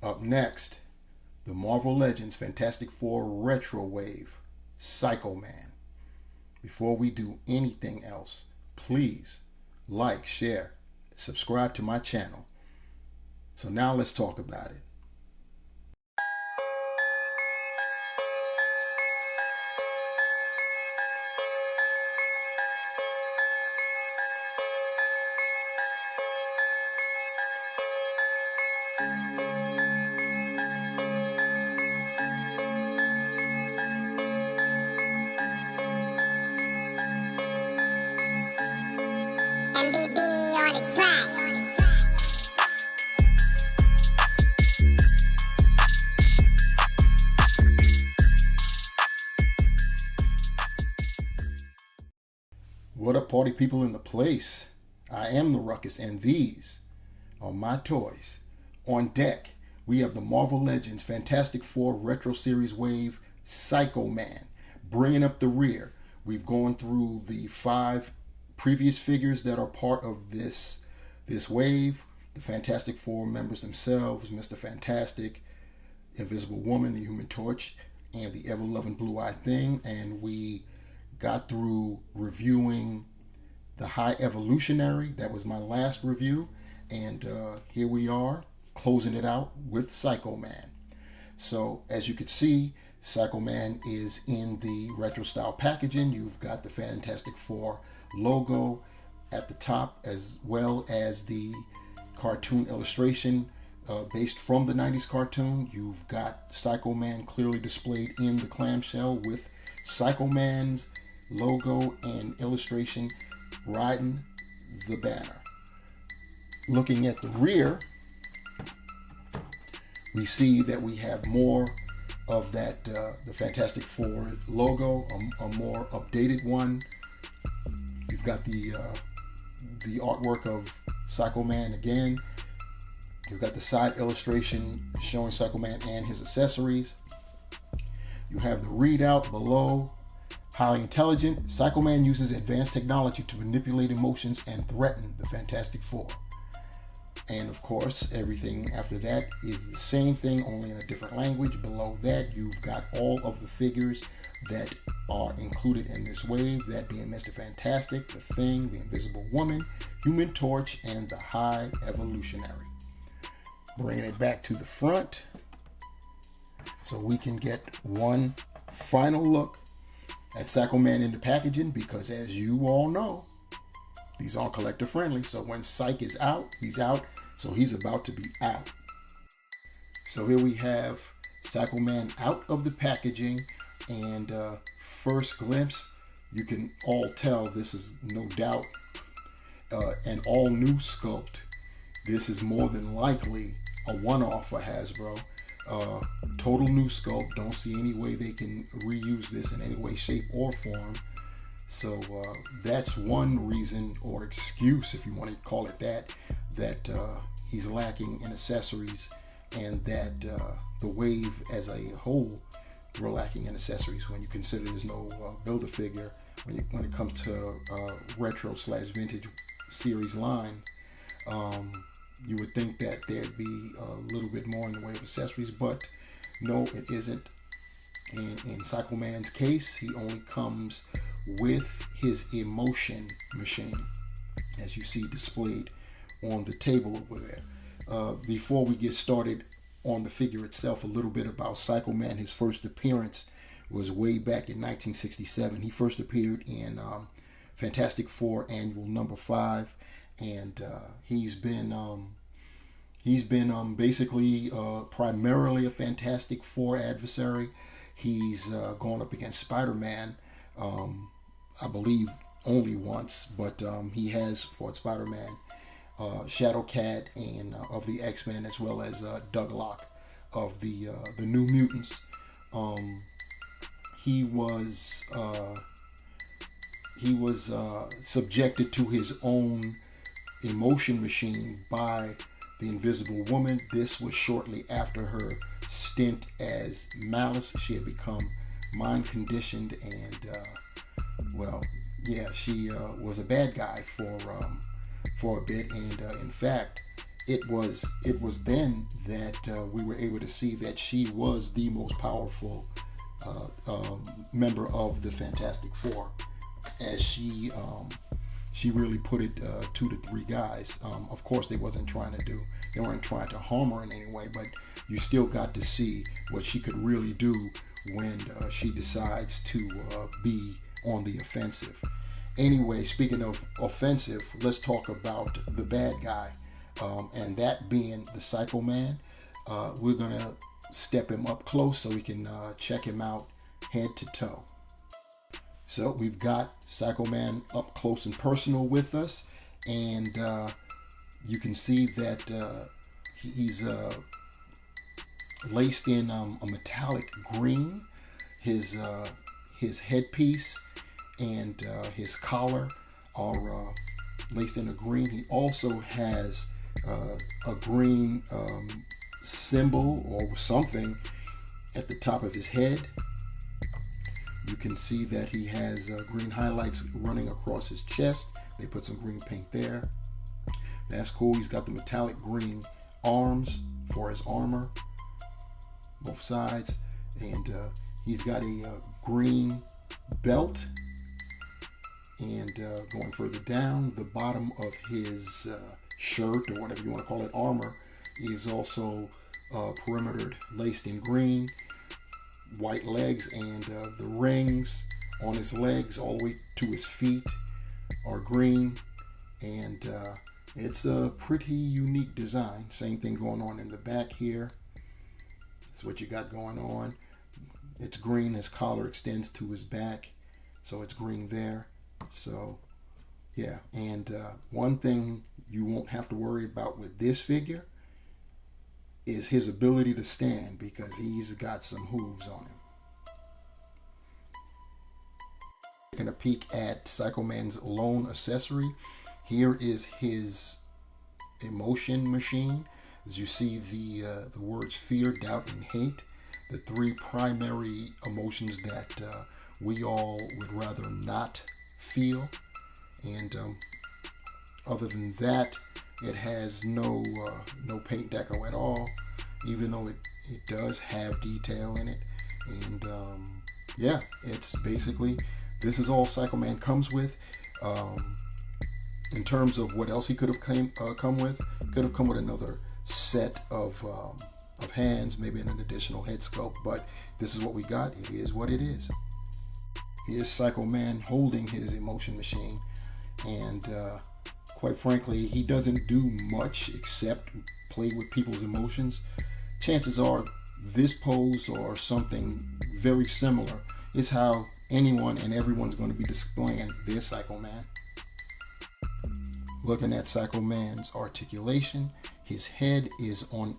Up next, the Marvel Legends Fantastic Four Retro Wave, Psychoman. Before we do anything else, please like, share, subscribe to my channel. So now let's talk about it. MBB on the track. What up, party people in the place? I am the Ruckus, and these are my toys. On deck, we have the Marvel Legends Fantastic Four Retro Series Wave, Psychoman. Bringing up the rear, we've gone through the 5 previous figures that are part of this wave. The Fantastic Four members themselves, Mr. Fantastic, Invisible Woman, the Human Torch, and the ever-loving Blue-Eyed Thing. And we got through reviewing the High Evolutionary. That was my last review. And here we are, closing it out with Psychoman. So, as you can see, Psychoman is in the retro style packaging. You've got the Fantastic Four logo at the top, as well as the cartoon illustration based from the 90s cartoon. You've got Psychoman clearly displayed in the clamshell with Psychoman's logo and illustration riding the banner. Looking at the rear, we see that we have more of that the Fantastic Four logo, a more updated one. You've got the artwork of Psychoman again. You've got the side illustration showing Psychoman and his accessories. You have the readout below. Highly intelligent, Psychoman uses advanced technology to manipulate emotions and threaten the Fantastic Four. And of course, everything after that is the same thing, only in a different language. Below that, you've got all of the figures that are included in this wave, that being Mr. Fantastic, the Thing, the Invisible Woman, Human Torch, and the High Evolutionary. Bringing it back to the front so we can get one final look at Psychoman in the packaging, because as you all know, these aren't collector friendly. So when Psych is out, he's out. So he's about to be out. So here we have Psychoman out of the packaging, and first glimpse, you can all tell this is no doubt an all new sculpt. This is more than likely a one-off for Hasbro. Total new sculpt. Don't see any way they can reuse this in any way, shape, or form. So that's one reason, or excuse if you want to call it that he's lacking in accessories, and that the wave as a whole, we're lacking in accessories when you consider there's no Build-A-Figure when it comes to retro/vintage series line. You would think that there'd be a little bit more in the way of accessories, but no, it isn't. In Psychoman's case, he only comes with his emotion machine, as you see displayed on the table over there. Before we get started on the figure itself, a little bit about Psychoman. His first appearance was way back in 1967. He first appeared in Fantastic Four Annual Number 5, and he's been basically primarily a Fantastic Four adversary. He's gone up against Spider-Man, I believe only once, but he has fought Spider-Man, Shadowcat, and of the X-Men, as well as Doug Locke of the New Mutants. He was subjected to his own emotion machine by the Invisible Woman. This was shortly after her stint as Malice. She had become mind conditioned, and she was a bad guy for a bit. And in fact, it was then that we were able to see that she was the most powerful member of the Fantastic Four, as she really put it 2 to 3 guys. Of course, they weren't trying to harm her in any way, but you still got to see what she could really do when she decides to be on the offensive. Anyway, speaking of offensive, let's talk about the bad guy, and that being the Psychoman. We're gonna step him up close so we can check him out head to toe. So we've got Psychoman up close and personal with us, and you can see that he's laced in a metallic green. His headpiece and his collar are laced in a green. He also has a green symbol or something at the top of his head. You can see that he has green highlights running across his chest. They put some green paint there. That's cool. He's got the metallic green arms for his armor, both sides, and he's got a green belt. And going further down, the bottom of his shirt, or whatever you want to call it, armor, is also perimetered, laced in green. White legs, and the rings on his legs all the way to his feet are green, and it's a pretty unique design. Same thing going on in the back here. That's what you got going on. It's green. His collar extends to his back, so it's green there. So yeah, and one thing you won't have to worry about with this figure is his ability to stand, because he's got some hooves on him. Taking a peek at Psychoman's lone accessory, here is his emotion machine. As you see, the words fear, doubt, and hate, the 3 primary emotions that we all would rather not feel. And other than that, it has no paint deco at all, even though it does have detail in it. And yeah, it's basically, this is all Psychoman comes with. In terms of what else he could have come with, could have come with another set of hands, maybe an additional head sculpt, but this is what we got. It is what it is. Here's Psychoman holding his emotion machine, and quite frankly, he doesn't do much except play with people's emotions. Chances are this pose or something very similar is how anyone and everyone's going to be displaying their Psychoman. Looking at Psychoman's articulation, his head is on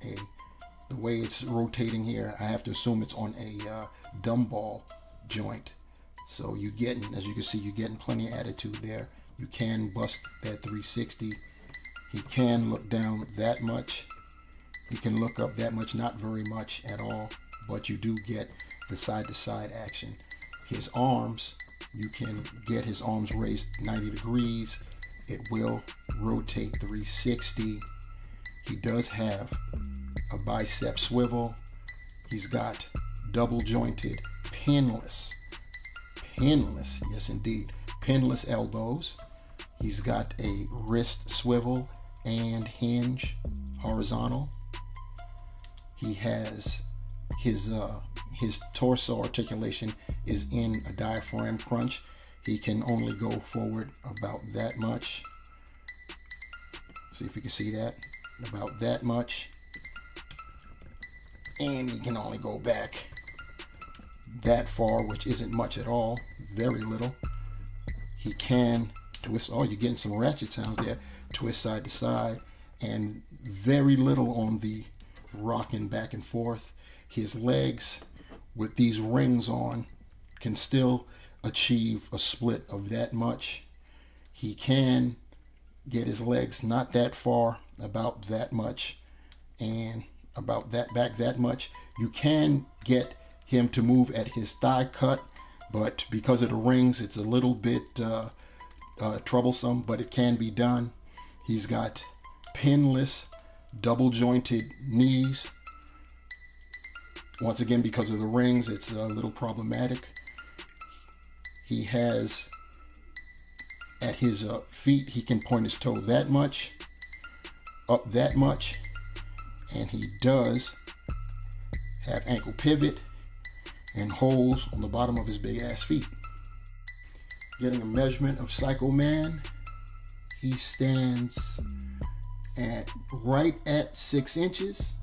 the way it's rotating here, I have to assume it's on a dumbbell joint. So you're getting, as you can see, you're getting plenty of attitude there. You can bust that 360. He can look down that much. He can look up that much, not very much at all, but you do get the side-to-side action. His arms, you can get his arms raised 90 degrees. It will rotate 360. He does have a bicep swivel. He's got double jointed, pinless, yes indeed, pinless elbows. He's got a wrist swivel and hinge horizontal. He has his torso articulation is in a diaphragm crunch. He can only go forward about that much. See if you can see that, about that much. And he can only go back that far, which isn't much at all, very little. He can twist, oh, you're getting some ratchet sounds there, twist side to side, and very little on the rocking back and forth. His legs with these rings on can still achieve a split of that much. He can get his legs not that far, about that much, and about that back that much. You can get him to move at his thigh cut, but because of the rings, it's a little bit troublesome, but it can be done. He's got pinless double jointed knees. Once again, because of the rings, it's a little problematic. He has, at his feet, he can point his toe that much, up that much, and he does have ankle pivot and holes on the bottom of his big ass feet. Getting a measurement of Psychoman, he stands at right at 6 inches,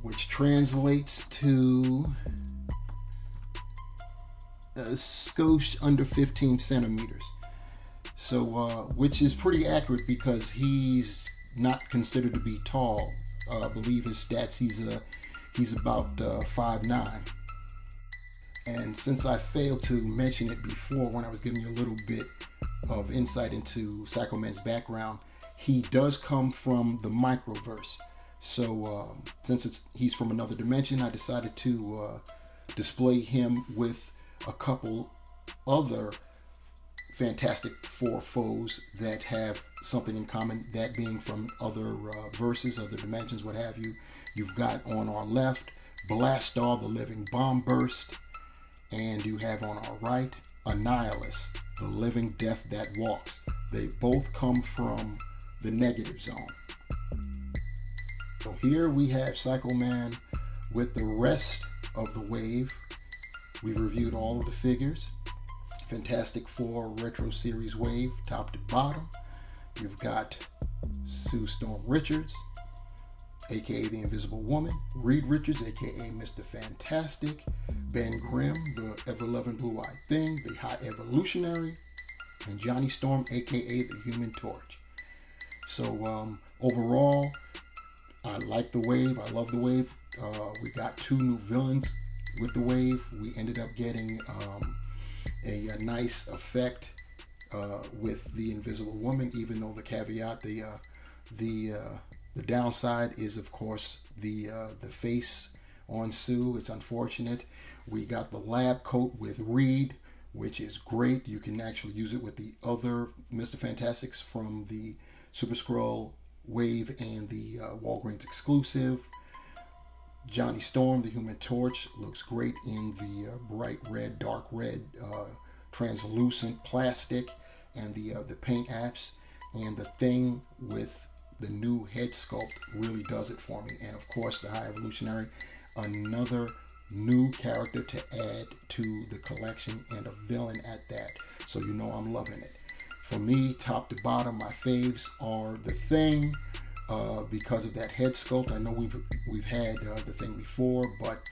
which translates to a skosh under 15 centimeters. So, which is pretty accurate because he's not considered to be tall. I believe his stats, he's about 5'9". And since I failed to mention it before when I was giving you a little bit of insight into Psychoman's background, he does come from the microverse. So since he's from another dimension, I decided to display him with a couple other Fantastic Four foes that have something in common, that being from other verses, other dimensions, what have you. You've got on our left Blastar, the living bomb burst, and you have on our right Annihilus, the living death that walks. They both come from the negative zone. So here we have Psychoman with the rest of the wave. We've reviewed all of the figures. Fantastic Four Retro Series wave, top to bottom. You've got Sue Storm Richards, aka the Invisible Woman, Reed Richards, aka Mr. Fantastic, Ben Grimm, the ever-loving blue-eyed thing, the High Evolutionary, and Johnny Storm, aka the Human Torch. So overall, I like the wave. I love the wave. We got 2 new villains with the wave. We ended up getting a nice effect with the Invisible Woman, even though the caveat, the downside is, of course, the face on Sue. It's unfortunate. We got the lab coat with Reed, which is great. You can actually use it with the other Mr. Fantastics from the Super Skrull wave and the Walgreens exclusive. Johnny Storm, the Human Torch, looks great in the bright red, dark red, translucent plastic and the paint apps. And the Thing with the new head sculpt really does it for me. And of course, the High Evolutionary, another new character to add to the collection, and a villain at that. So you know I'm loving it. For me, top to bottom, my faves are the Thing because of that head sculpt. I know we've had the Thing before, but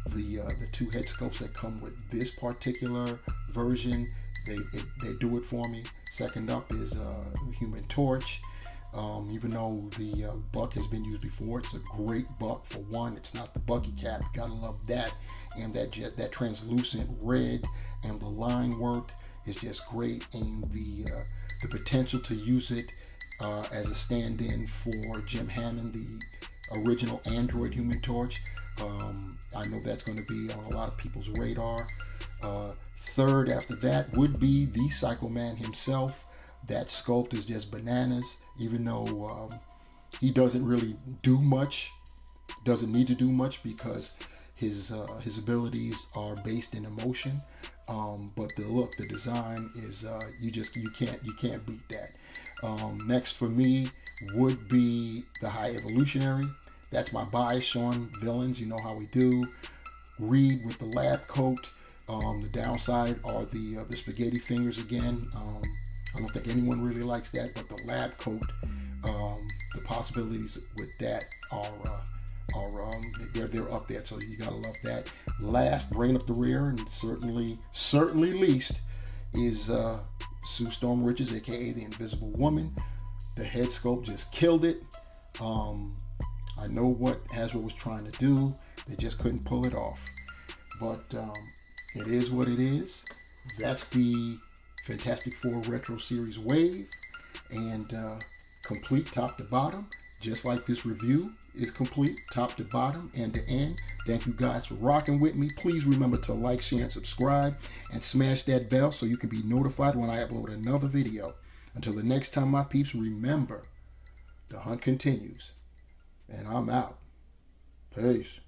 the 2 head sculpts that come with this particular version, they do it for me. Second up is the Human Torch. Even though the buck has been used before, it's a great buck. For one, it's not the Bucky cap. You gotta love that, and that translucent red and the line work is just great, and the potential to use it as a stand-in for Jim Hammond, the original Android Human Torch. I know that's going to be on a lot of people's radar. Third after that would be the Psychoman himself. That sculpt is just bananas, even though he doesn't really do much, doesn't need to do much because his abilities are based in emotion. But the look, the design is you can't beat that. Next for me would be the High Evolutionary. That's my bias, Sean villains. You know how we do. Reed with the lab coat. The downside are the spaghetti fingers again. I don't think anyone really likes that, but the lab coat, the possibilities with that are they're up there. So you gotta love that. Last, bringing up the rear, and certainly least, is Sue Storm Richards, aka the Invisible Woman. The head sculpt just killed it. I know what Hasbro was trying to do. They just couldn't pull it off. But it is what it is. That's the Fantastic Four Retro Series wave, and complete top to bottom, just like this review is complete top to bottom, end to end. Thank you guys for rocking with me. Please remember to like, share, and subscribe, and smash that bell so you can be notified when I upload another video. Until the next time, my peeps, remember, The hunt continues. And I'm out. Peace.